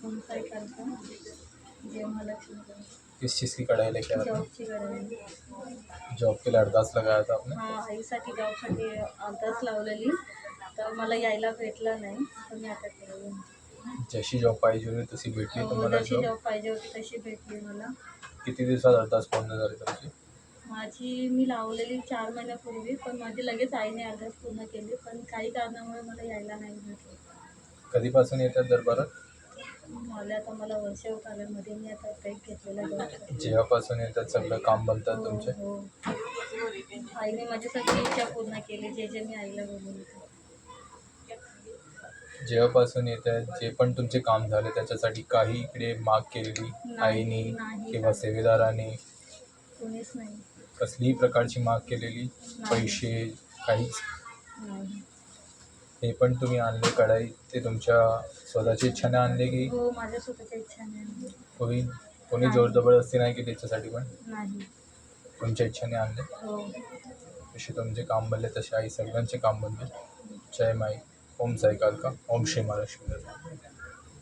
ओम साई करता जय महालक्ष्मी का। किस चीज़ की कढ़ाई लेके आए जॉब ची कढाई। थे? जॉब के लिए अरदास लगाया था आपने? हां, आईसाठी जॉबसाठी अभ्यास लावलेली, तर मला यायला भेटला नाही, तर मी आता केलं. जशी जॉब पाहिजे होती तशी भेटली तुम्हाला जशी जॉब? जॉब पाहिजे होती तशी भेटली मला. किती दिवसात अरदास पूर्ण झाली तुमची? माझी मी लावलेली 4 महिन्यापूर्वी, पण माझी लगेच आईने अभ्यास पूर्ण केली, पण काही कारणामुळे मला यायला नाही भेटलं. कधीपासून येतात दरबारात? मला वर्ष होत आल्यामध्ये मी आता ब्रेक घेतलेला जॉबसाठी. जेव्हापासून येतात सगळं काम बनतात हो तुमचे? हो. आईने माझी सगळी इच्छा पूर्ण केली, जे जे मी आईला बोलले होते. जेव्हापासून येत आहेत जे पण तुमचे काम झाले त्याच्यासाठी काही इकडे माग केलेली आईने नाही किंवा सेवेदाराने? कोणीच नाही. कसलीही प्रकारची माग केलेली? नाही. पैसे काहीच? नाही. हे पण तुम्ही आणले कढाई ते तुमच्या स्वतःची इच्छाने आणले की हो, माझ्या स्वतःच्या इच्छाने आणली. कोणी नाही. जोर जबरदस्ती नाही केली त्याच्यासाठी पण? नाही. तुमच्या इच्छेने आणले? हो. जसे तुमचे काम बनले तसे आई सगळ्यांचे काम बनले. जय माई. ओम साई कालका. ओम श्री महालक्ष्मी.